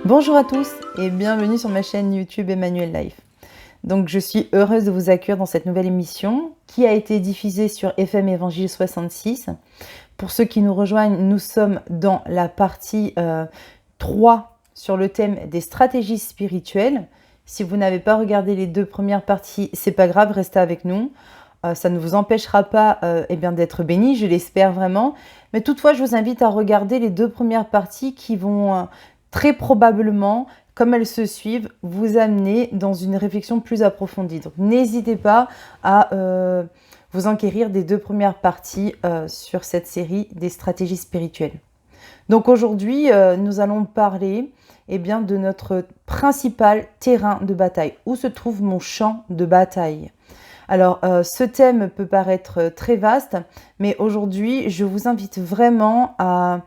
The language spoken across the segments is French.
Bonjour à tous et bienvenue sur ma chaîne YouTube Emmanuel Life. Donc je suis heureuse de vous accueillir dans cette nouvelle émission qui a été diffusée sur FM Évangile 66. Pour ceux qui nous rejoignent, nous sommes dans la partie 3 sur le thème des stratégies spirituelles. Si vous n'avez pas regardé les deux premières parties, c'est pas grave, restez avec nous. Ça ne vous empêchera pas d'être bénis, je l'espère vraiment. Mais toutefois, je vous invite à regarder les deux premières parties qui vont très probablement, comme elles se suivent, vous amener dans une réflexion plus approfondie. Donc n'hésitez pas à vous enquérir des deux premières parties sur cette série des stratégies spirituelles. Donc aujourd'hui, nous allons parler de notre principal terrain de bataille. Où se trouve mon champ de bataille ? Alors, ce thème peut paraître très vaste, mais aujourd'hui, je vous invite vraiment à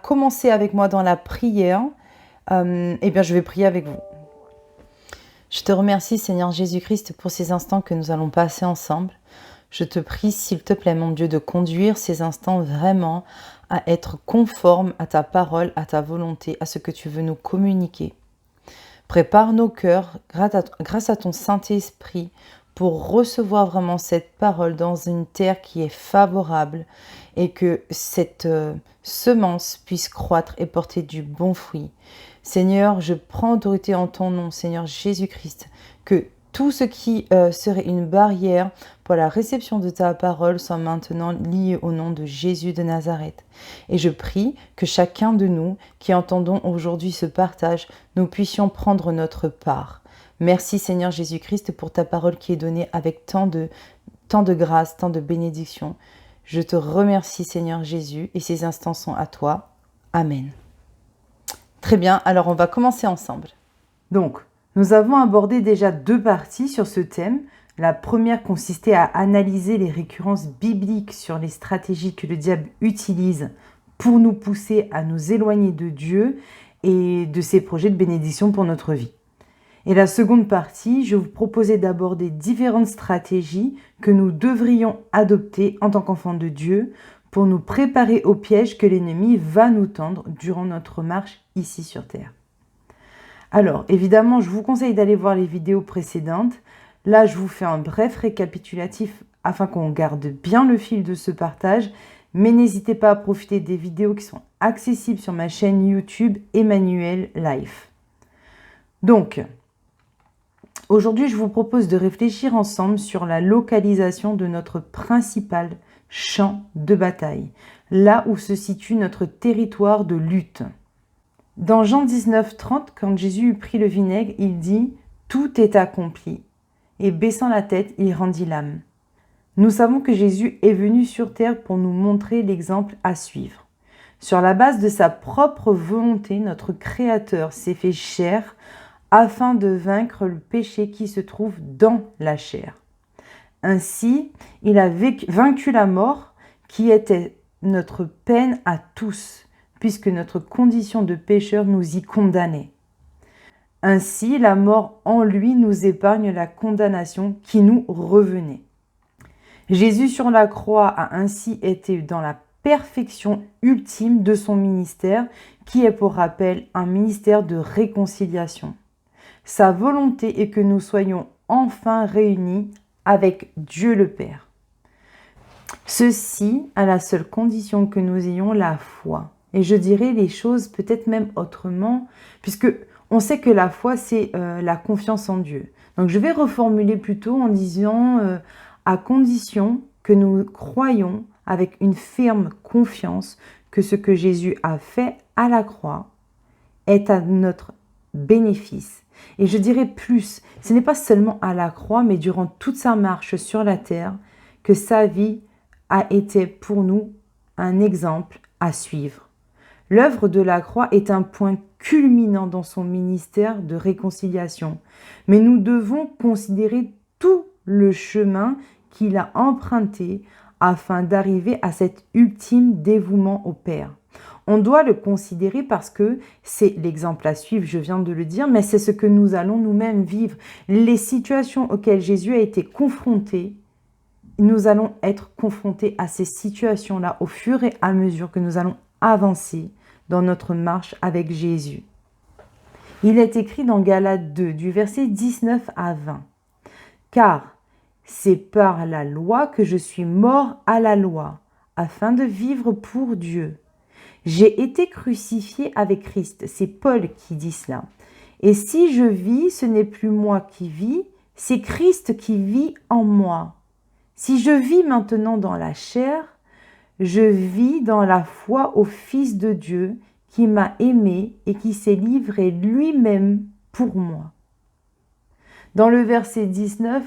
commencer avec moi dans la prière. Je vais prier avec vous. Je te remercie, Seigneur Jésus-Christ, pour ces instants que nous allons passer ensemble. Je te prie, s'il te plaît, mon Dieu, de conduire ces instants vraiment à être conformes à ta parole, à ta volonté, à ce que tu veux nous communiquer. Prépare nos cœurs, grâce à ton Saint-Esprit, pour recevoir vraiment cette parole dans une terre qui est favorable et que cette semence puisse croître et porter du bon fruit. Seigneur, je prends autorité en ton nom, Seigneur Jésus-Christ, que tout ce qui serait une barrière pour la réception de ta parole soit maintenant lié au nom de Jésus de Nazareth. Et je prie que chacun de nous qui entendons aujourd'hui ce partage, nous puissions prendre notre part. Merci Seigneur Jésus-Christ pour ta parole qui est donnée avec tant de grâce, tant de bénédiction. Je te remercie Seigneur Jésus et ces instants sont à toi. Amen. Très bien, alors on va commencer ensemble. Donc, nous avons abordé déjà deux parties sur ce thème. La première consistait à analyser les récurrences bibliques sur les stratégies que le diable utilise pour nous pousser à nous éloigner de Dieu et de ses projets de bénédiction pour notre vie. Et la seconde partie, je vous proposais d'aborder différentes stratégies que nous devrions adopter en tant qu'enfants de Dieu pour nous préparer au piège que l'ennemi va nous tendre durant notre marche ici sur Terre. Alors, évidemment, je vous conseille d'aller voir les vidéos précédentes. Là, je vous fais un bref récapitulatif afin qu'on garde bien le fil de ce partage. Mais n'hésitez pas à profiter des vidéos qui sont accessibles sur ma chaîne YouTube Emmanuel Life. Donc, aujourd'hui, je vous propose de réfléchir ensemble sur la localisation de notre principal champ de bataille, là où se situe notre territoire de lutte. Dans Jean 19, 30, quand Jésus eut pris le vinaigre, il dit « Tout est accompli » et baissant la tête, il rendit l'âme. Nous savons que Jésus est venu sur terre pour nous montrer l'exemple à suivre. Sur la base de sa propre volonté, notre Créateur s'est fait chair afin de vaincre le péché qui se trouve dans la chair. Ainsi, il a vaincu la mort qui était notre peine à tous, puisque notre condition de pécheur nous y condamnait. Ainsi, la mort en lui nous épargne la condamnation qui nous revenait. Jésus sur la croix a ainsi été dans la perfection ultime de son ministère, qui est pour rappel un ministère de réconciliation. Sa volonté est que nous soyons enfin réunis avec Dieu le Père. Ceci à la seule condition que nous ayons la foi. Et je dirais les choses peut-être même autrement, puisque on sait que la foi, c'est la confiance en Dieu. Donc je vais reformuler plutôt en disant à condition que nous croyons avec une ferme confiance que ce que Jésus a fait à la croix est à notre bénéfice. Et je dirais plus, ce n'est pas seulement à la croix, mais durant toute sa marche sur la terre, que sa vie a été pour nous un exemple à suivre. L'œuvre de la croix est un point culminant dans son ministère de réconciliation, mais nous devons considérer tout le chemin qu'il a emprunté afin d'arriver à cet ultime dévouement au Père. On doit le considérer parce que c'est l'exemple à suivre, je viens de le dire, mais c'est ce que nous allons nous-mêmes vivre. Les situations auxquelles Jésus a été confronté, nous allons être confrontés à ces situations-là au fur et à mesure que nous allons avancer dans notre marche avec Jésus. Il est écrit dans Galates 2, du verset 19 à 20. Car c'est par la loi que je suis mort à la loi, afin de vivre pour Dieu. J'ai été crucifié avec Christ. C'est Paul qui dit cela. Et si je vis, ce n'est plus moi qui vis, c'est Christ qui vit en moi. Si je vis maintenant dans la chair, je vis dans la foi au Fils de Dieu qui m'a aimé et qui s'est livré lui-même pour moi. Dans le verset 19,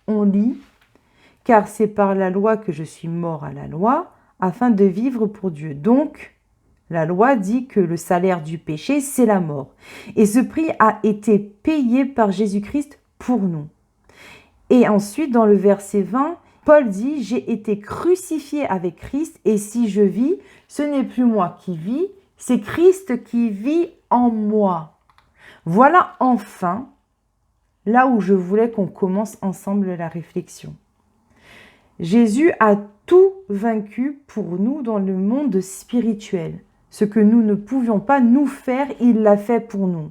on lit « Car c'est par la loi que je suis mort à la loi, afin de vivre pour Dieu. » Donc, la loi dit que le salaire du péché, c'est la mort. Et ce prix a été payé par Jésus-Christ pour nous. Et ensuite, dans le verset 20, Paul dit « J'ai été crucifié avec Christ et si je vis, ce n'est plus moi qui vis, c'est Christ qui vit en moi. » Voilà enfin là où je voulais qu'on commence ensemble la réflexion. Jésus a tout vaincu pour nous dans le monde spirituel. Ce que nous ne pouvions pas nous faire, il l'a fait pour nous.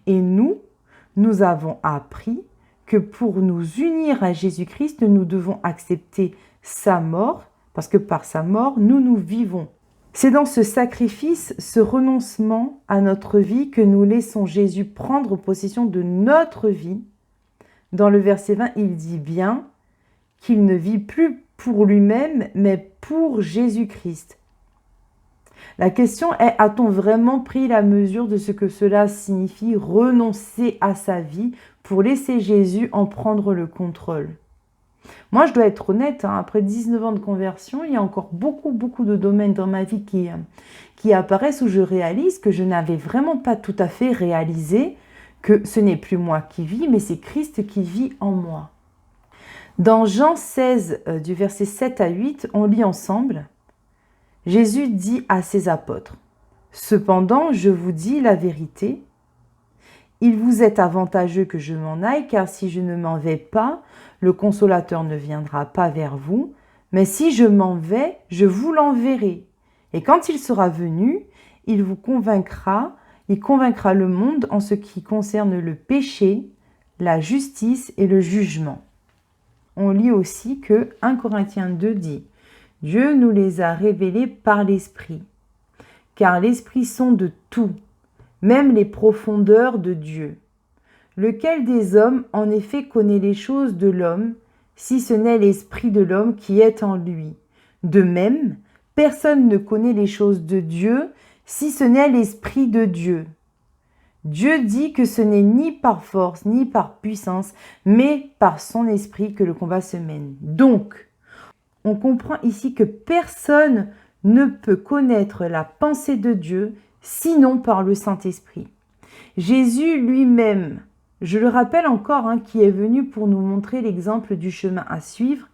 Et nous avons appris que pour nous unir à Jésus-Christ, nous devons accepter sa mort, parce que par sa mort, nous vivons. C'est dans ce sacrifice, ce renoncement à notre vie que nous laissons Jésus prendre possession de notre vie. Dans le verset 20, il dit bien qu'il ne vit plus pour lui-même, mais pour Jésus-Christ. La question est, a-t-on vraiment pris la mesure de ce que cela signifie renoncer à sa vie pour laisser Jésus en prendre le contrôle? Moi, je dois être honnête, après 19 ans de conversion, il y a encore beaucoup de domaines dans ma vie qui apparaissent où je réalise que je n'avais vraiment pas tout à fait réalisé que ce n'est plus moi qui vis, mais c'est Christ qui vit en moi. Dans Jean 16, du verset 7 à 8, on lit ensemble, Jésus dit à ses apôtres, « Cependant, je vous dis la vérité, il vous est avantageux que je m'en aille, car si je ne m'en vais pas, le Consolateur ne viendra pas vers vous, mais si je m'en vais, je vous l'enverrai. Et quand il sera venu, il convaincra le monde en ce qui concerne le péché, la justice et le jugement. » On lit aussi que 1 Corinthiens 2 dit « Dieu nous les a révélés par l'Esprit, car l'Esprit sonde tout, même les profondeurs de Dieu. Lequel des hommes en effet connaît les choses de l'homme, si ce n'est l'Esprit de l'homme qui est en lui? De même, personne ne connaît les choses de Dieu, si ce n'est l'Esprit de Dieu. Dieu dit que ce n'est ni par force, ni par puissance, mais par son esprit que le combat se mène. Donc, on comprend ici que personne ne peut connaître la pensée de Dieu, sinon par le Saint-Esprit. Jésus lui-même, je le rappelle encore, qui est venu pour nous montrer l'exemple du chemin à suivre,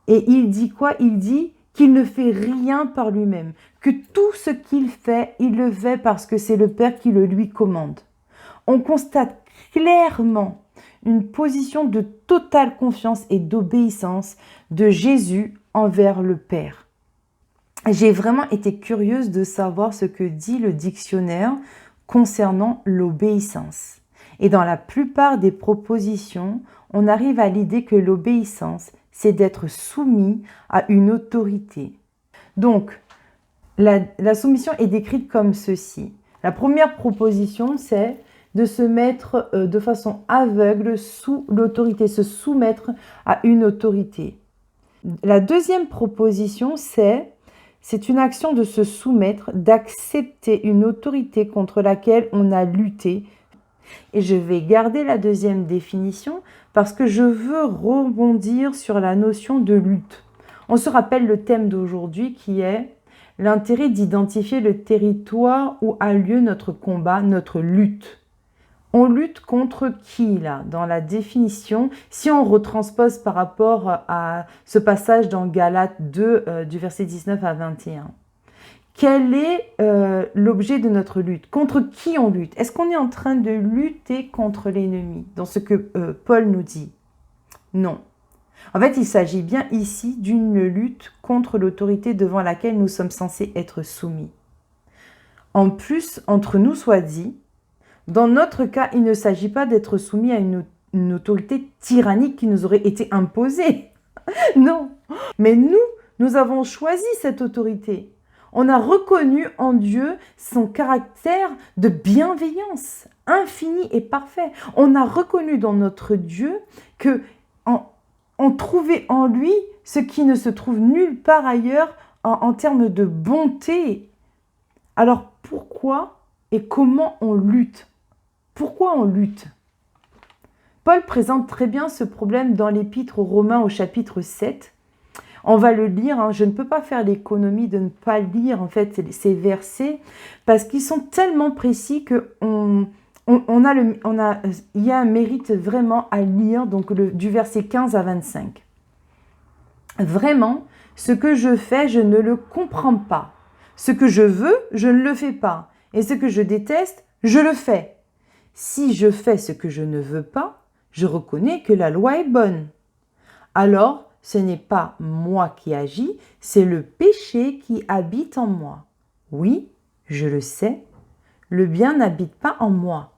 et il dit quoi? Il dit qu'il ne fait rien par lui-même, que tout ce qu'il fait, il le fait parce que c'est le Père qui le lui commande. On constate clairement une position de totale confiance et d'obéissance de Jésus envers le Père. J'ai vraiment été curieuse de savoir ce que dit le dictionnaire concernant l'obéissance. Et dans la plupart des propositions, on arrive à l'idée que l'obéissance, c'est d'être soumis à une autorité. Donc, la soumission est décrite comme ceci. La première proposition, c'est de se mettre de façon aveugle sous l'autorité, se soumettre à une autorité. La deuxième proposition, c'est une action de se soumettre, d'accepter une autorité contre laquelle on a lutté. Et je vais garder la deuxième définition parce que je veux rebondir sur la notion de lutte. On se rappelle le thème d'aujourd'hui qui est l'intérêt d'identifier le territoire où a lieu notre combat, notre lutte. On lutte contre qui là, dans la définition, si on retranspose par rapport à ce passage dans Galates 2 du verset 19 à 21. Quel est l'objet de notre lutte? Contre qui on lutte? Est-ce qu'on est en train de lutter contre l'ennemi, dans ce que Paul nous dit? Non. En fait, il s'agit bien ici d'une lutte contre l'autorité devant laquelle nous sommes censés être soumis. En plus, entre nous soit dit, Dans notre cas, il ne s'agit pas d'être soumis à une autorité tyrannique qui nous aurait été imposée. Non, mais nous avons choisi cette autorité. On a reconnu en Dieu son caractère de bienveillance infini et parfait. On a reconnu dans notre Dieu que on trouvait en lui ce qui ne se trouve nulle part ailleurs en termes de bonté. Alors pourquoi et comment on lutte? Pourquoi on lutte? Paul présente très bien ce problème dans l'Épître aux Romains au chapitre 7. On va le lire, hein. Je ne peux pas faire l'économie de ne pas lire en fait ces versets parce qu'ils sont tellement précis qu'il y a un mérite vraiment à lire, donc du verset 15 à 25. Vraiment, ce que je fais, je ne le comprends pas. Ce que je veux, je ne le fais pas. Et ce que je déteste, je le fais. Si je fais ce que je ne veux pas, je reconnais que la loi est bonne. Alors, ce n'est pas moi qui agis, c'est le péché qui habite en moi. Oui, je le sais, le bien n'habite pas en moi.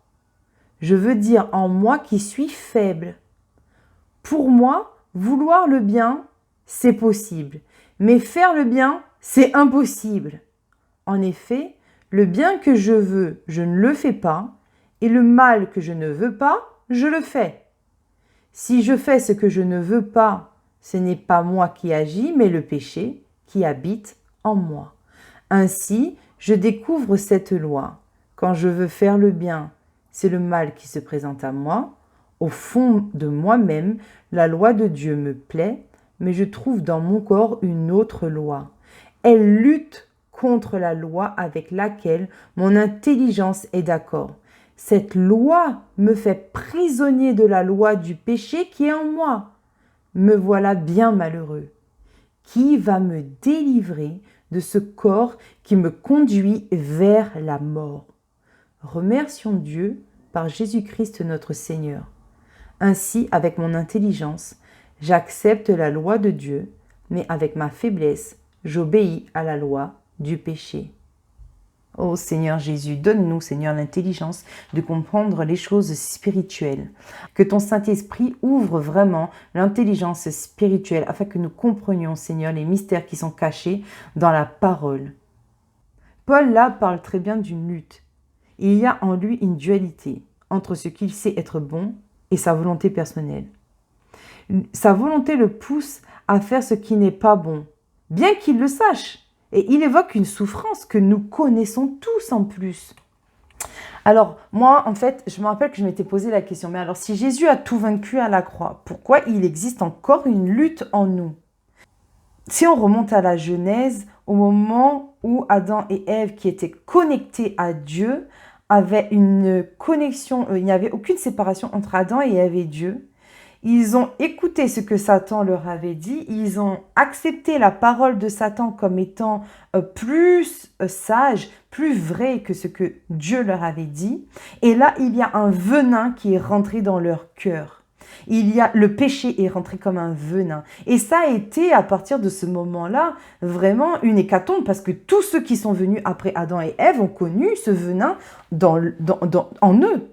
Je veux dire en moi qui suis faible. Pour moi, vouloir le bien, c'est possible, mais faire le bien, c'est impossible. En effet, le bien que je veux, je ne le fais pas, et le mal que je ne veux pas, je le fais. Si je fais ce que je ne veux pas, ce n'est pas moi qui agis, mais le péché qui habite en moi. Ainsi, je découvre cette loi. Quand je veux faire le bien, c'est le mal qui se présente à moi. Au fond de moi-même, la loi de Dieu me plaît, mais je trouve dans mon corps une autre loi. Elle lutte contre la loi avec laquelle mon intelligence est d'accord. Cette loi me fait prisonnier de la loi du péché qui est en moi. Me voilà bien malheureux. Qui va me délivrer de ce corps qui me conduit vers la mort? Remercions Dieu par Jésus-Christ notre Seigneur. Ainsi, avec mon intelligence, j'accepte la loi de Dieu, mais avec ma faiblesse, j'obéis à la loi du péché. Ô Seigneur Jésus, donne-nous, Seigneur, l'intelligence de comprendre les choses spirituelles. Que ton Saint-Esprit ouvre vraiment l'intelligence spirituelle afin que nous comprenions, Seigneur, les mystères qui sont cachés dans la parole. Paul, là, parle très bien d'une lutte. Il y a en lui une dualité entre ce qu'il sait être bon et sa volonté personnelle. Sa volonté le pousse à faire ce qui n'est pas bon, bien qu'il le sache. Et il évoque une souffrance que nous connaissons tous en plus. Alors, moi, en fait, je me rappelle que je m'étais posé la question, mais alors si Jésus a tout vaincu à la croix, pourquoi il existe encore une lutte en nous? Si on remonte à la Genèse, au moment où Adam et Ève, qui étaient connectés à Dieu, avaient une connexion, il n'y avait aucune séparation entre Adam et Ève et Dieu. Ils ont écouté ce que Satan leur avait dit, ils ont accepté la parole de Satan comme étant plus sage, plus vrai que ce que Dieu leur avait dit. Et là, il y a un venin qui est rentré dans leur cœur. Le péché est rentré comme un venin. Et ça a été, à partir de ce moment-là, vraiment une hécatombe, parce que tous ceux qui sont venus après Adam et Ève ont connu ce venin en eux.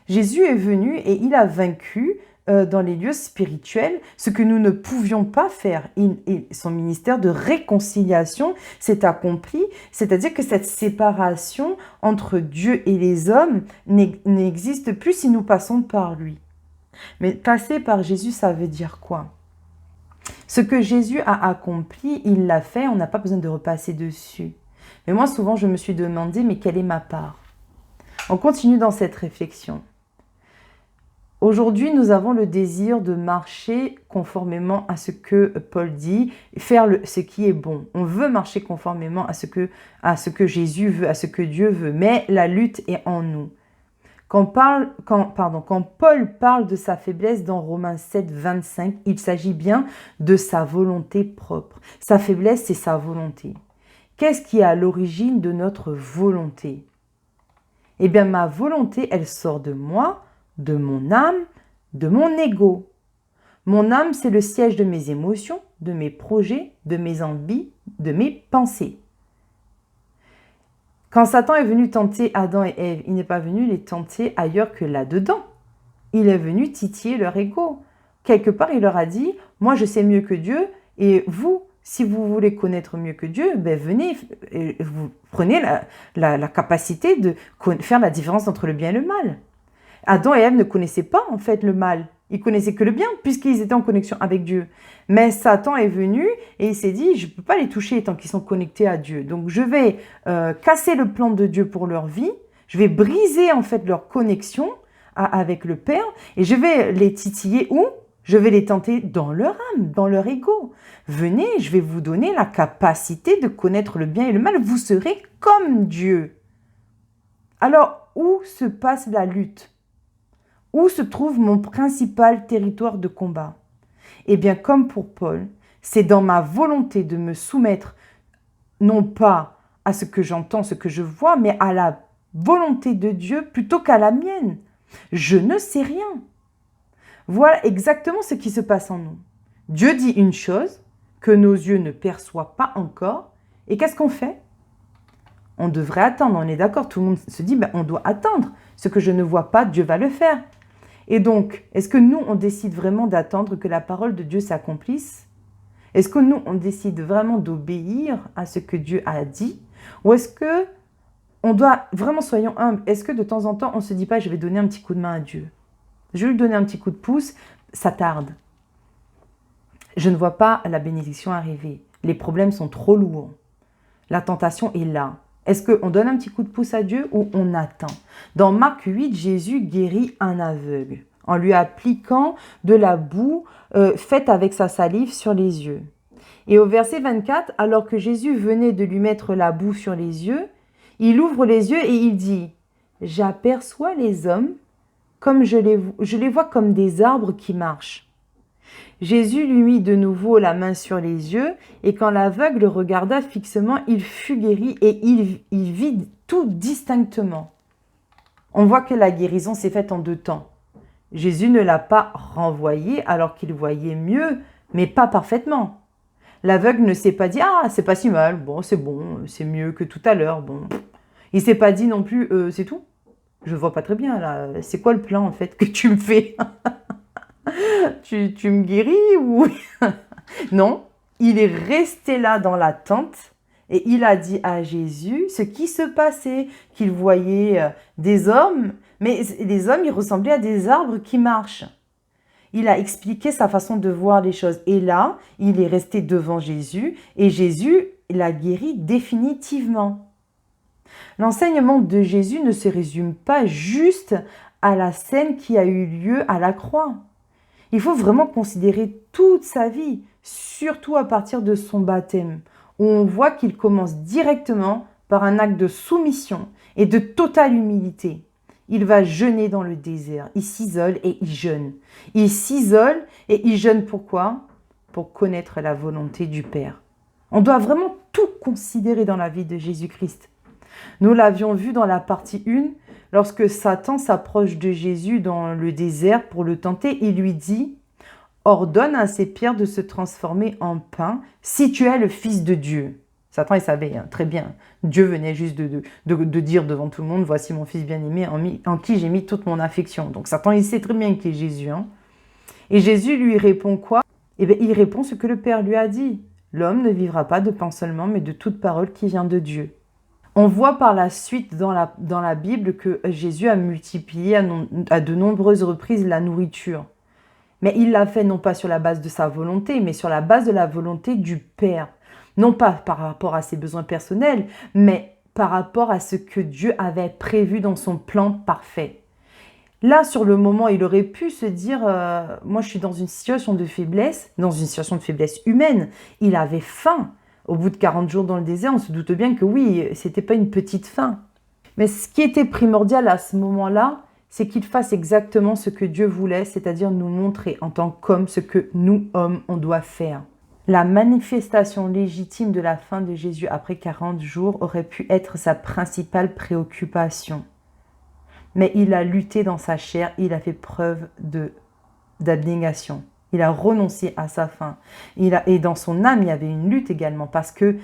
Jésus est venu et il a vaincu dans les lieux spirituels, ce que nous ne pouvions pas faire. Son ministère de réconciliation s'est accompli, c'est-à-dire que cette séparation entre Dieu et les hommes n'existe plus si nous passons par lui. Mais passer par Jésus, ça veut dire quoi? Ce que Jésus a accompli, il l'a fait, on n'a pas besoin de repasser dessus. Mais moi, souvent, je me suis demandé, mais quelle est ma part? On continue dans cette réflexion. Aujourd'hui, nous avons le désir de marcher conformément à ce que Paul dit, faire ce qui est bon. On veut marcher conformément à ce que Jésus veut, à ce que Dieu veut, mais la lutte est en nous. Quand Paul parle de sa faiblesse dans Romains 7, 25, il s'agit bien de sa volonté propre. Sa faiblesse, c'est sa volonté. Qu'est-ce qui est à l'origine de notre volonté? Eh bien, ma volonté, elle sort de moi, de mon âme, de mon ego. Mon âme, c'est le siège de mes émotions, de mes projets, de mes envies, de mes pensées. Quand Satan est venu tenter Adam et Ève, il n'est pas venu les tenter ailleurs que là-dedans. Il est venu titiller leur ego. Quelque part, il leur a dit, moi je sais mieux que Dieu, et vous, si vous voulez connaître mieux que Dieu, ben venez, vous prenez la capacité de faire la différence entre le bien et le mal. Adam et Ève ne connaissaient pas en fait le mal. Ils connaissaient que le bien puisqu'ils étaient en connexion avec Dieu. Mais Satan est venu et il s'est dit, je ne peux pas les toucher tant qu'ils sont connectés à Dieu. Donc je vais casser le plan de Dieu pour leur vie. Je vais briser en fait leur connexion avec le Père et je vais les titiller où? Je vais les tenter dans leur âme, dans leur ego. Venez, je vais vous donner la capacité de connaître le bien et le mal. Vous serez comme Dieu. Alors, où se passe la lutte? Où se trouve mon principal territoire de combat? Eh bien, comme pour Paul, c'est dans ma volonté de me soumettre, non pas à ce que j'entends, ce que je vois, mais à la volonté de Dieu plutôt qu'à la mienne. Je ne sais rien. Voilà exactement ce qui se passe en nous. Dieu dit une chose que nos yeux ne perçoivent pas encore. Et qu'est-ce qu'on fait? On devrait attendre, on est d'accord, tout le monde se dit, ben, on doit attendre. Ce que je ne vois pas, Dieu va le faire. Et donc, est-ce que nous, on décide vraiment d'attendre que la parole de Dieu s'accomplisse? Est-ce que nous, on décide vraiment d'obéir à ce que Dieu a dit? Ou est-ce que on doit, vraiment soyons humbles, est-ce que de temps en temps, on ne se dit pas, je vais donner un petit coup de main à Dieu? Je vais lui donner un petit coup de pouce, ça tarde. Je ne vois pas la bénédiction arriver. Les problèmes sont trop lourds. La tentation est là. Est-ce qu'on donne un petit coup de pouce à Dieu ou on attend? Dans Marc 8, Jésus guérit un aveugle en lui appliquant de la boue faite avec sa salive sur les yeux. Et au verset 24, alors que Jésus venait de lui mettre la boue sur les yeux, il ouvre les yeux et il dit « J'aperçois les hommes comme je les vois comme des arbres qui marchent. » Jésus lui mit de nouveau la main sur les yeux, et quand l'aveugle regarda fixement, il fut guéri et il vit tout distinctement. On voit que la guérison s'est faite en 2 temps. Jésus ne l'a pas renvoyé alors qu'il voyait mieux, mais pas parfaitement. L'aveugle ne s'est pas dit « Ah, c'est pas si mal, bon, c'est mieux que tout à l'heure. » Bon. Il s'est pas dit non plus « C'est tout, je vois pas très bien là, c'est quoi le plan en fait que tu me fais ?» Tu me guéris ou... Non, il est resté là dans la tente et il a dit à Jésus ce qui se passait, qu'il voyait des hommes, mais les hommes, ils ressemblaient à des arbres qui marchent. Il a expliqué sa façon de voir les choses. Et là, il est resté devant Jésus et Jésus l'a guéri définitivement. L'enseignement de Jésus ne se résume pas juste à la scène qui a eu lieu à la croix. Il faut vraiment considérer toute sa vie, surtout à partir de son baptême, où on voit qu'il commence directement par un acte de soumission et de totale humilité. Il va jeûner dans le désert, il s'isole et il jeûne. Il s'isole et il jeûne pourquoi? Pour connaître la volonté du Père. On doit vraiment tout considérer dans la vie de Jésus-Christ. Nous l'avions vu dans la partie 1, lorsque Satan s'approche de Jésus dans le désert pour le tenter, il lui dit « Ordonne à ces pierres de se transformer en pain si tu es le Fils de Dieu. » Satan, il savait très bien. Dieu venait juste de dire devant tout le monde « Voici mon Fils bien-aimé en qui j'ai mis toute mon affection. » Donc Satan, il sait très bien qui est Jésus. Hein. Et Jésus lui répond quoi? Eh bien, il répond ce que le Père lui a dit. « L'homme ne vivra pas de pain seulement, mais de toute parole qui vient de Dieu. » On voit par la suite dans la Bible que Jésus a multiplié à de nombreuses reprises la nourriture. Mais il l'a fait non pas sur la base de sa volonté, mais sur la base de la volonté du Père. Non pas par rapport à ses besoins personnels, mais par rapport à ce que Dieu avait prévu dans son plan parfait. Là, sur le moment, il aurait pu se dire « Moi, je suis dans une situation de faiblesse humaine. » Il avait faim. Au bout de 40 jours dans le désert, on se doute bien que oui, c'était pas une petite faim. Mais ce qui était primordial à ce moment-là, c'est qu'il fasse exactement ce que Dieu voulait, c'est-à-dire nous montrer en tant qu'hommes ce que nous, hommes, on doit faire. La manifestation légitime de la fin de Jésus après 40 jours aurait pu être sa principale préoccupation. Mais il a lutté dans sa chair, il a fait preuve d'abnégation. Il a renoncé à sa faim. Et dans son âme, il y avait une lutte également parce qu'il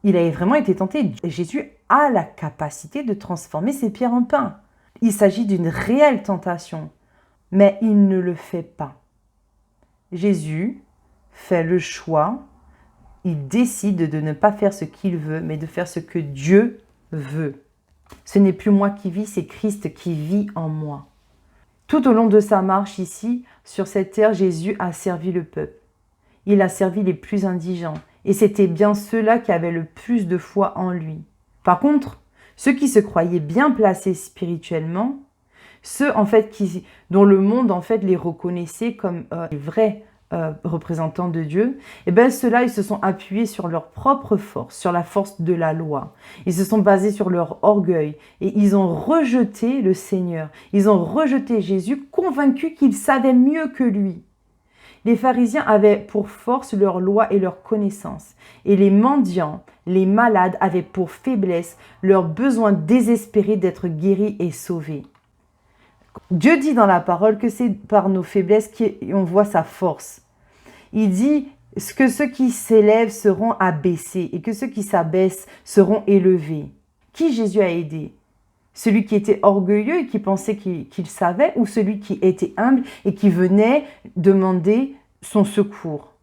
avait vraiment été tenté. Jésus a la capacité de transformer ces pierres en pain. Il s'agit d'une réelle tentation, mais il ne le fait pas. Jésus fait le choix, il décide de ne pas faire ce qu'il veut, mais de faire ce que Dieu veut. Ce n'est plus moi qui vis, c'est Christ qui vit en moi. Tout au long de sa marche ici, sur cette terre, Jésus a servi le peuple. Il a servi les plus indigents. Et c'était bien ceux-là qui avaient le plus de foi en lui. Par contre, ceux qui se croyaient bien placés spirituellement, ceux en fait dont le monde en fait les reconnaissait comme les vrais représentants de Dieu, et bien ceux-là ils se sont appuyés sur leur propre force, sur la force de la loi. Ils se sont basés sur leur orgueil et ils ont rejeté le Seigneur. Ils ont rejeté Jésus, convaincus qu'ils savaient mieux que lui. Les pharisiens avaient pour force leur loi et leur connaissance. Et les mendiants, les malades avaient pour faiblesse leur besoin désespéré d'être guéris et sauvés. Dieu dit dans la parole que c'est par nos faiblesses qu'on voit sa force. Il dit que ceux qui s'élèvent seront abaissés et que ceux qui s'abaissent seront élevés. Qui Jésus a aidé? Celui qui était orgueilleux et qui pensait qu'il savait, ou celui qui était humble et qui venait demander son secours?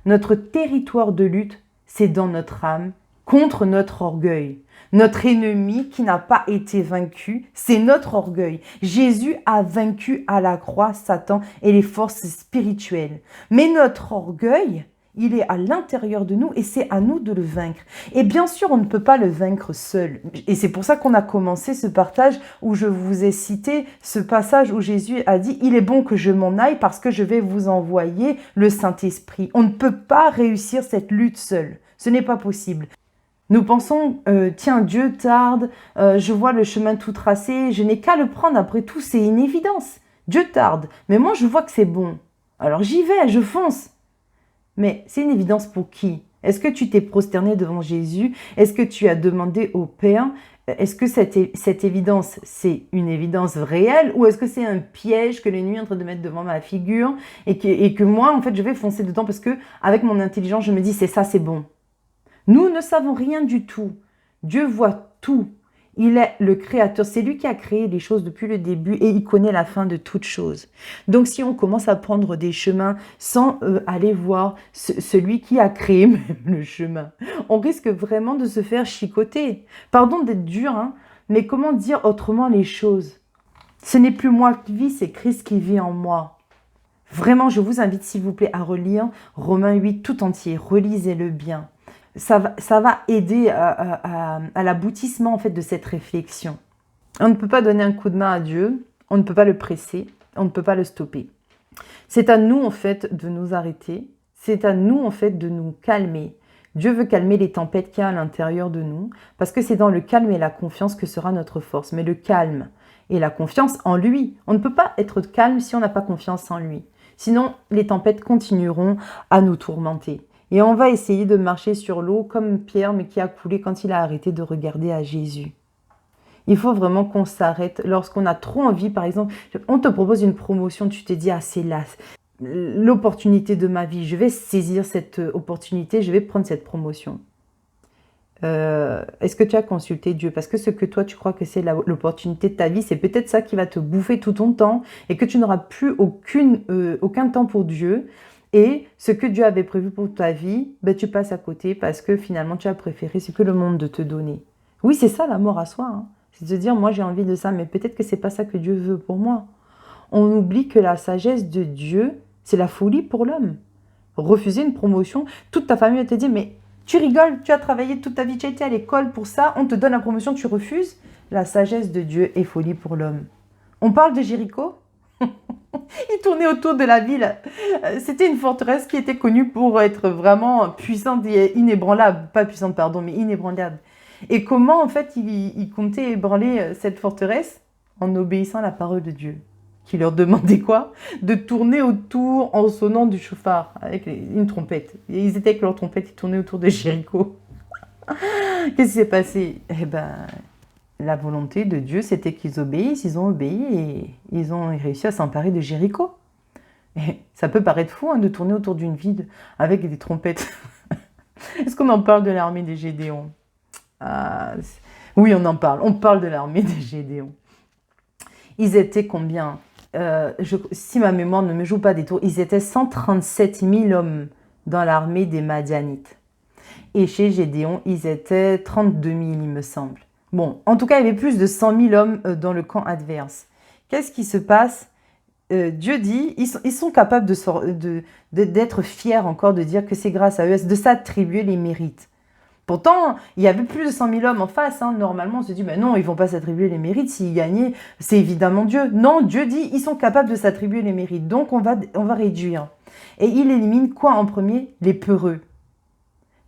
Notre territoire de lutte, c'est dans notre âme, contre notre orgueil. Notre ennemi qui n'a pas été vaincu, c'est notre orgueil. Jésus a vaincu à la croix Satan et les forces spirituelles. Mais notre orgueil, il est à l'intérieur de nous et c'est à nous de le vaincre. Et bien sûr, on ne peut pas le vaincre seul. Et c'est pour ça qu'on a commencé ce partage où je vous ai cité ce passage où Jésus a dit « Il est bon que je m'en aille parce que je vais vous envoyer le Saint-Esprit ». On ne peut pas réussir cette lutte seul. Ce n'est pas possible. Nous pensons, tiens, Dieu tarde, je vois le chemin tout tracé, je n'ai qu'à le prendre, après tout, c'est une évidence. Dieu tarde, mais moi je vois que c'est bon. Alors j'y vais, je fonce. Mais c'est une évidence pour qui? Est-ce que tu t'es prosterné devant Jésus? Est-ce que tu as demandé au Père? Est-ce que cette évidence, c'est une évidence réelle ou est-ce que c'est un piège que l'ennemi est en train de mettre devant ma figure et que moi, en fait, je vais foncer dedans parce que avec mon intelligence, je me dis, c'est ça, c'est bon. Nous ne savons rien du tout. Dieu voit tout. Il est le créateur. C'est lui qui a créé les choses depuis le début et il connaît la fin de toutes choses. Donc, si on commence à prendre des chemins sans aller voir celui qui a créé même le chemin, on risque vraiment de se faire chicoter. Pardon d'être dur, hein, mais comment dire autrement les choses? Ce n'est plus moi qui vis, c'est Christ qui vit en moi. Vraiment, je vous invite, s'il vous plaît, à relire Romains 8 tout entier. Relisez-le bien. Ça va aider à l'aboutissement en fait, de cette réflexion. On ne peut pas donner un coup de main à Dieu, on ne peut pas le presser, on ne peut pas le stopper. C'est à nous en fait de nous arrêter, c'est à nous en fait de nous calmer. Dieu veut calmer les tempêtes qu'il y a à l'intérieur de nous, parce que c'est dans le calme et la confiance que sera notre force. Mais le calme et la confiance en lui, on ne peut pas être calme si on n'a pas confiance en lui. Sinon, les tempêtes continueront à nous tourmenter. Et on va essayer de marcher sur l'eau comme Pierre, mais qui a coulé quand il a arrêté de regarder à Jésus. Il faut vraiment qu'on s'arrête lorsqu'on a trop envie, par exemple, on te propose une promotion, tu te dis, ah c'est là, l'opportunité de ma vie, je vais saisir cette opportunité, je vais prendre cette promotion. Est-ce que tu as consulté Dieu? Parce que ce que toi tu crois que c'est l'opportunité de ta vie, c'est peut-être ça qui va te bouffer tout ton temps et que tu n'auras plus aucun temps pour Dieu. Et ce que Dieu avait prévu pour ta vie, ben, tu passes à côté parce que finalement, tu as préféré ce que le monde te donnait. Oui, c'est ça la mort à soi. Hein. C'est de se dire, moi j'ai envie de ça, mais peut-être que ce n'est pas ça que Dieu veut pour moi. On oublie que la sagesse de Dieu, c'est la folie pour l'homme. Refuser une promotion, toute ta famille te dit, mais tu rigoles, tu as travaillé toute ta vie, tu as été à l'école pour ça, on te donne la promotion, tu refuses. La sagesse de Dieu est folie pour l'homme. On parle de Jéricho. Il tournait autour de la ville. C'était une forteresse qui était connue pour être vraiment puissante et inébranlable. Pas puissante, pardon, mais inébranlable. Et comment, en fait, il comptait ébranler cette forteresse? En obéissant à la parole de Dieu. Qui leur demandait quoi? De tourner autour en sonnant du chauffard avec une trompette. Et ils étaient avec leur trompette, ils tournaient autour de Jéricho. Qu'est-ce qui s'est passé? Eh ben... la volonté de Dieu, c'était qu'ils obéissent, ils ont obéi et ils ont réussi à s'emparer de Jéricho. Et ça peut paraître fou hein, de tourner autour d'une ville avec des trompettes. Est-ce qu'on en parle de l'armée des Gédéons? Oui, on en parle. On parle de l'armée de Gédéon. Ils étaient combien? Si ma mémoire ne me joue pas des tours, ils étaient 137 000 hommes dans l'armée des Madianites. Et chez Gédéon, ils étaient 32 000, il me semble. Bon, en tout cas, il y avait plus de 100 000 hommes dans le camp adverse. Qu'est-ce qui se passe? Dieu dit, ils sont capables d'être fiers encore, de dire que c'est grâce à eux, de s'attribuer les mérites. Pourtant, il y avait plus de 100 000 hommes en face. Hein. Normalement, on se dit, mais non, ils ne vont pas s'attribuer les mérites. S'ils gagnaient, c'est évidemment Dieu. Non, Dieu dit, ils sont capables de s'attribuer les mérites. Donc, on va réduire. Et il élimine quoi en premier? Les peureux.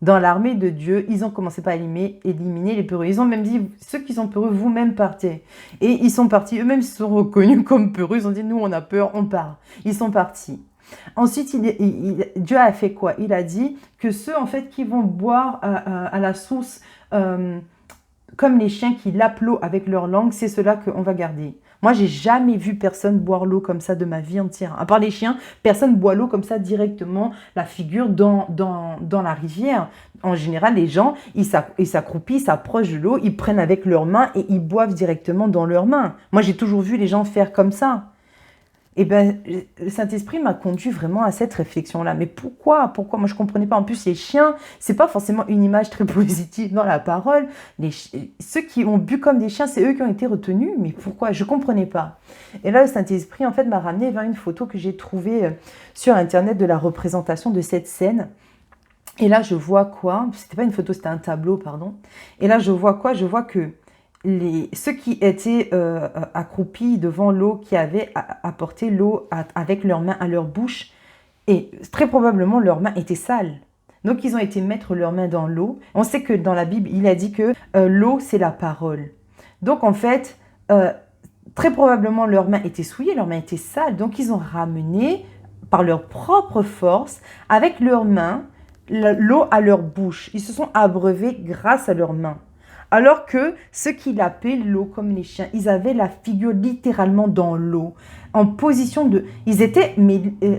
Dans l'armée de Dieu, ils ont commencé par éliminer les peureux. Ils ont même dit, ceux qui sont peureux, vous-même partez. Et ils sont partis. Eux-mêmes se sont reconnus comme peureux. Ils ont dit, nous, on a peur, on part. Ils sont partis. Ensuite, Dieu a fait quoi? Il a dit que ceux en fait qui vont boire à la source comme les chiens qui lapent l'eau avec leur langue, c'est cela qu'on va garder. Moi, j'ai jamais vu personne boire l'eau comme ça de ma vie entière. À part les chiens, personne boit l'eau comme ça directement, la figure dans la rivière. En général, les gens, ils s'accroupissent, ils s'approchent de l'eau, ils prennent avec leurs mains et ils boivent directement dans leurs mains. Moi, j'ai toujours vu les gens faire comme ça. Et bien, le Saint-Esprit m'a conduit vraiment à cette réflexion-là. Mais pourquoi? Moi, je ne comprenais pas. En plus, les chiens, ce n'est pas forcément une image très positive dans la parole. Ceux qui ont bu comme des chiens, c'est eux qui ont été retenus. Mais pourquoi? Je ne comprenais pas. Et là, le Saint-Esprit, en fait, m'a ramené vers une photo que j'ai trouvée sur Internet de la représentation de cette scène. Et là, je vois quoi? Ce n'était pas une photo, c'était un tableau, pardon. Et là, je vois quoi? Je vois que ceux qui étaient accroupis devant l'eau, qui avaient apporté l'eau avec leurs mains à leur bouche, et très probablement leurs mains étaient sales. Donc ils ont été mettre leurs mains dans l'eau. On sait que dans la Bible, il a dit que l'eau, c'est la parole. Donc en fait, très probablement leurs mains étaient souillées, leurs mains étaient sales. Donc ils ont ramené par leur propre force, avec leurs mains, l'eau à leur bouche. Ils se sont abreuvés grâce à leurs mains. Alors que ceux qui lapaient l'eau comme les chiens, ils avaient la figure littéralement dans l'eau, en position de... Ils étaient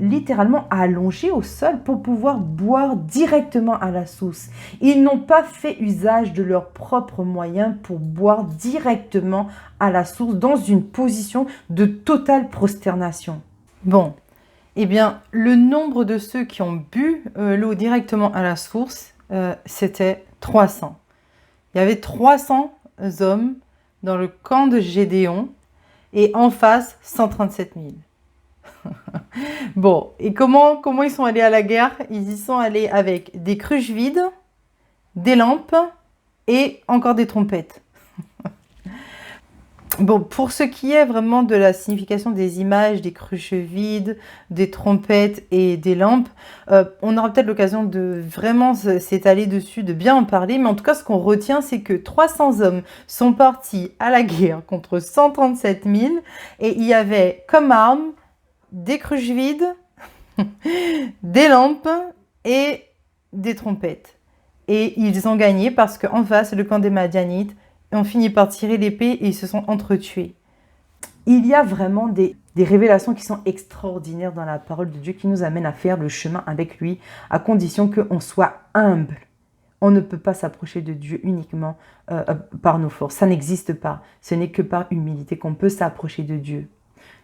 littéralement allongés au sol pour pouvoir boire directement à la source. Ils n'ont pas fait usage de leurs propres moyens pour boire directement à la source dans une position de totale prosternation. Bon, eh bien, le nombre de ceux qui ont bu l'eau directement à la source, c'était 300. Il y avait 300 hommes dans le camp de Gédéon et en face, 137 000. Bon, et comment ils sont allés à la guerre? Ils y sont allés avec des cruches vides, des lampes et encore des trompettes. Bon, pour ce qui est vraiment de la signification des images, des cruches vides, des trompettes et des lampes, on aura peut-être l'occasion de vraiment s'étaler dessus, de bien en parler. Mais en tout cas, ce qu'on retient, c'est que 300 hommes sont partis à la guerre contre 137 000 et il y avait comme arme des cruches vides, des lampes et des trompettes. Et ils ont gagné parce qu'en face, le camp des Madianites, ont fini par tirer l'épée et ils se sont entretués. Il y a vraiment des révélations qui sont extraordinaires dans la parole de Dieu qui nous amènent à faire le chemin avec lui, à condition qu'on soit humble. On ne peut pas s'approcher de Dieu uniquement par nos forces. Ça n'existe pas. Ce n'est que par humilité qu'on peut s'approcher de Dieu.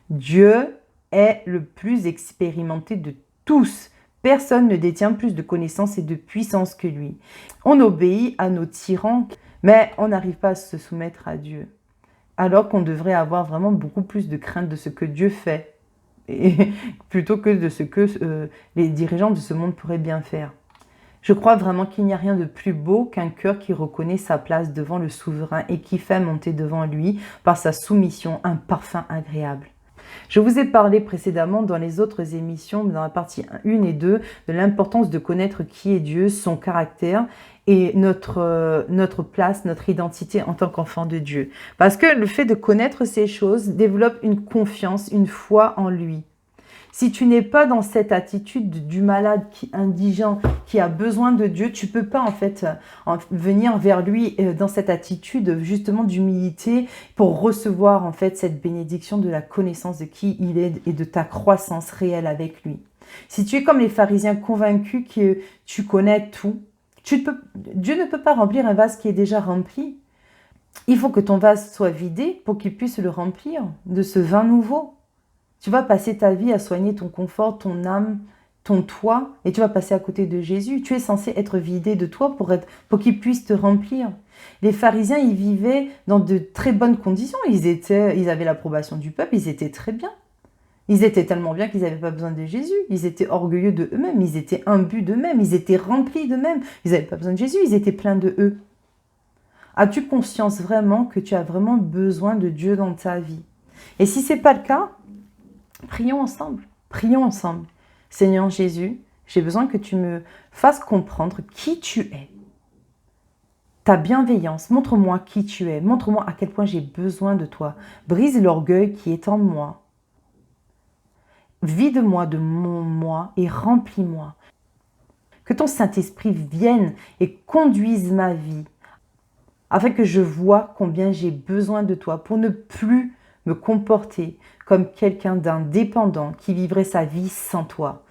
Dieu est le plus expérimenté de tous. Personne ne détient plus de connaissances et de puissance que lui. On obéit à nos tyrans, mais on n'arrive pas à se soumettre à Dieu. Alors qu'on devrait avoir vraiment beaucoup plus de crainte de ce que Dieu fait, plutôt que de ce que les dirigeants de ce monde pourraient bien faire. Je crois vraiment qu'il n'y a rien de plus beau qu'un cœur qui reconnaît sa place devant le souverain et qui fait monter devant lui, par sa soumission, un parfum agréable. Je vous ai parlé précédemment dans les autres émissions, dans la partie 1 et 2, de l'importance de connaître qui est Dieu, son caractère et notre place, notre identité en tant qu'enfant de Dieu. Parce que le fait de connaître ces choses développe une confiance, une foi en lui. Si tu n'es pas dans cette attitude du malade indigent qui a besoin de Dieu, tu ne peux pas en fait venir vers lui dans cette attitude justement d'humilité pour recevoir en fait cette bénédiction de la connaissance de qui il est et de ta croissance réelle avec lui. Si tu es comme les pharisiens convaincus que tu connais tout, Dieu ne peut pas remplir un vase qui est déjà rempli. Il faut que ton vase soit vidé pour qu'il puisse le remplir de ce vin nouveau. Tu vas passer ta vie à soigner ton confort, ton âme, ton toit, et tu vas passer à côté de Jésus. Tu es censé être vidé de toi pour qu'il puisse te remplir. Les pharisiens, ils vivaient dans de très bonnes conditions. Ils avaient l'approbation du peuple, ils étaient très bien. Ils étaient tellement bien qu'ils n'avaient pas besoin de Jésus. Ils étaient orgueilleux de eux-mêmes, ils étaient imbus d'eux-mêmes, ils étaient remplis d'eux-mêmes. Ils n'avaient pas besoin de Jésus, ils étaient pleins de eux. As-tu conscience vraiment que tu as vraiment besoin de Dieu dans ta vie? Et si ce n'est pas le cas, prions ensemble. Prions ensemble. Seigneur Jésus, j'ai besoin que tu me fasses comprendre qui tu es. Ta bienveillance, montre-moi qui tu es. Montre-moi à quel point j'ai besoin de toi. Brise l'orgueil qui est en moi. Vide-moi de mon moi et remplis-moi. Que ton Saint-Esprit vienne et conduise ma vie afin que je vois combien j'ai besoin de toi pour ne plus me comporter comme quelqu'un d'indépendant qui vivrait sa vie sans toi.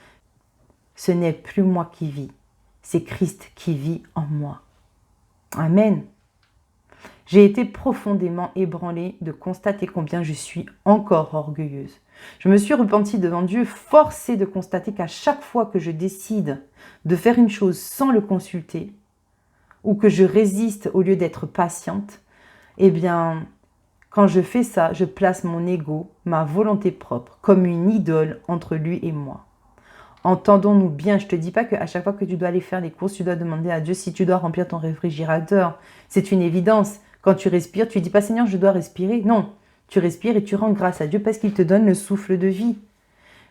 Ce n'est plus moi qui vis, c'est Christ qui vit en moi. Amen. J'ai été profondément ébranlée de constater combien je suis encore orgueilleuse. Je me suis repentie devant Dieu, forcée de constater qu'à chaque fois que je décide de faire une chose sans le consulter, ou que je résiste au lieu d'être patiente, eh bien, quand je fais ça, je place mon ego, ma volonté propre, comme une idole entre lui et moi. Entendons-nous bien, je ne te dis pas qu'à chaque fois que tu dois aller faire les courses, tu dois demander à Dieu si tu dois remplir ton réfrigérateur. C'est une évidence. Quand tu respires, tu ne dis pas « Seigneur, je dois respirer ». Non, tu respires et tu rends grâce à Dieu parce qu'il te donne le souffle de vie.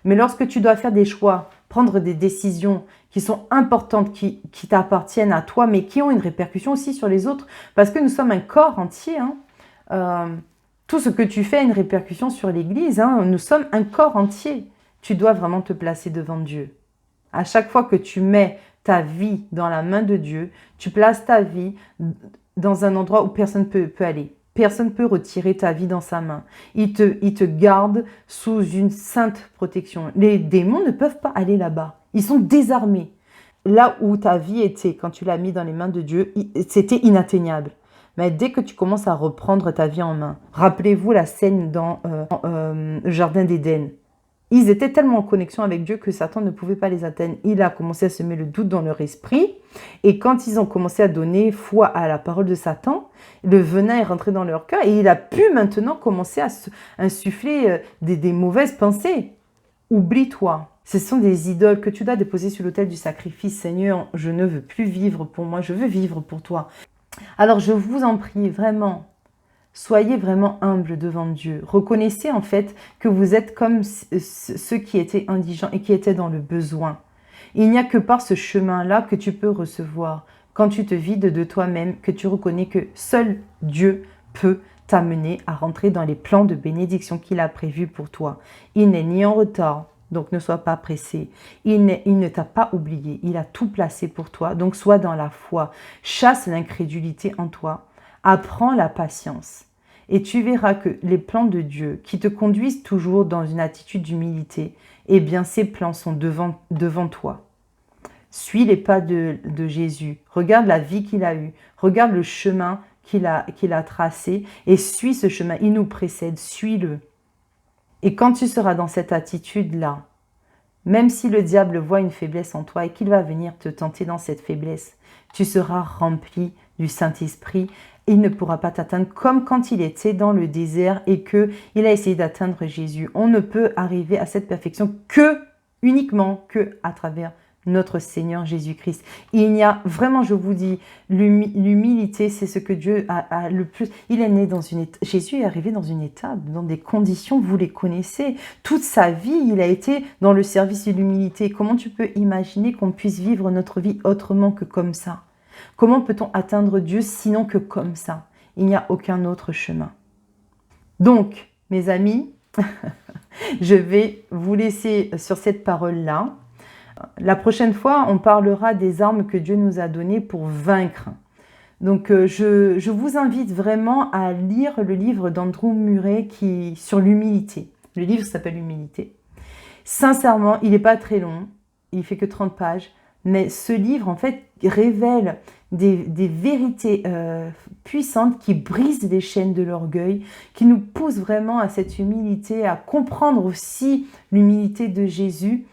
Mais lorsque tu dois faire des choix, prendre des décisions qui sont importantes, qui t'appartiennent à toi, mais qui ont une répercussion aussi sur les autres, parce que nous sommes un corps entier, tout ce que tu fais a une répercussion sur l'Église, nous sommes un corps entier. Tu dois vraiment te placer devant Dieu. À chaque fois que tu mets ta vie dans la main de Dieu, tu places ta vie dans un endroit où personne ne peut aller. Personne ne peut retirer ta vie dans sa main. Il te garde sous une sainte protection. Les démons ne peuvent pas aller là-bas. Ils sont désarmés. Là où ta vie était, quand tu l'as mis dans les mains de Dieu, c'était inatteignable. Mais dès que tu commences à reprendre ta vie en main, rappelez-vous la scène dans le Jardin d'Éden. Ils étaient tellement en connexion avec Dieu que Satan ne pouvait pas les atteindre. Il a commencé à semer le doute dans leur esprit. Et quand ils ont commencé à donner foi à la parole de Satan, le venin est rentré dans leur cœur et il a pu maintenant commencer à insuffler des mauvaises pensées. Oublie-toi. Ce sont des idoles que tu dois déposer sur l'autel du sacrifice. Seigneur, je ne veux plus vivre pour moi, je veux vivre pour toi. Alors je vous en prie, vraiment, soyez vraiment humble devant Dieu. Reconnaissez en fait que vous êtes comme ceux qui étaient indigents et qui étaient dans le besoin. Il n'y a que par ce chemin-là que tu peux recevoir. Quand tu te vides de toi-même, que tu reconnais que seul Dieu peut t'amener à rentrer dans les plans de bénédiction qu'il a prévus pour toi. Il n'est ni en retard, donc ne sois pas pressé. Il ne t'a pas oublié, il a tout placé pour toi, donc sois dans la foi. Chasse l'incrédulité en toi. Apprends la patience et tu verras que les plans de Dieu qui te conduisent toujours dans une attitude d'humilité, eh bien ces plans sont devant toi. Suis les pas de Jésus, regarde la vie qu'il a eue, regarde le chemin qu'il a tracé et suis ce chemin, il nous précède, suis-le. Et quand tu seras dans cette attitude-là, même si le diable voit une faiblesse en toi et qu'il va venir te tenter dans cette faiblesse, tu seras rempli du Saint-Esprit. Il ne pourra pas t'atteindre comme quand il était dans le désert et qu'il a essayé d'atteindre Jésus. On ne peut arriver à cette perfection uniquement à travers notre Seigneur Jésus-Christ. Il y a vraiment, je vous dis, l'humilité, c'est ce que Dieu a le plus. Il est né dans Jésus est arrivé dans une étape, dans des conditions, vous les connaissez. Toute sa vie, il a été dans le service de l'humilité. Comment tu peux imaginer qu'on puisse vivre notre vie autrement que comme ça? Comment peut-on atteindre Dieu sinon que comme ça? Il n'y a aucun autre chemin. Donc, mes amis, je vais vous laisser sur cette parole-là. La prochaine fois, on parlera des armes que Dieu nous a données pour vaincre. Donc, je vous invite vraiment à lire le livre d'Andrew Murray sur l'humilité. Le livre s'appelle « L'humilité ». Sincèrement, il n'est pas très long, il ne fait que 30 pages. mais ce livre, en fait, révèle des vérités puissantes qui brisent les chaînes de l'orgueil, qui nous poussent vraiment à cette humilité, à comprendre aussi l'humilité de Jésus.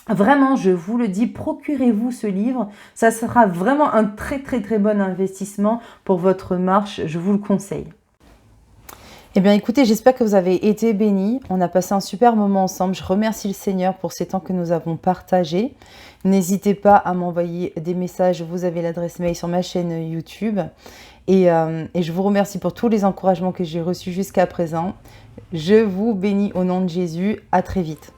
Vraiment, je vous le dis, procurez-vous ce livre. Ça sera vraiment un très très très bon investissement pour votre marche. Je vous le conseille. Eh bien écoutez, j'espère que vous avez été bénis. On a passé un super moment ensemble. Je remercie le Seigneur pour ces temps que nous avons partagés. N'hésitez pas à m'envoyer des messages. Vous avez l'adresse mail sur ma chaîne YouTube. Et je vous remercie pour tous les encouragements que j'ai reçus jusqu'à présent. Je vous bénis au nom de Jésus. À très vite.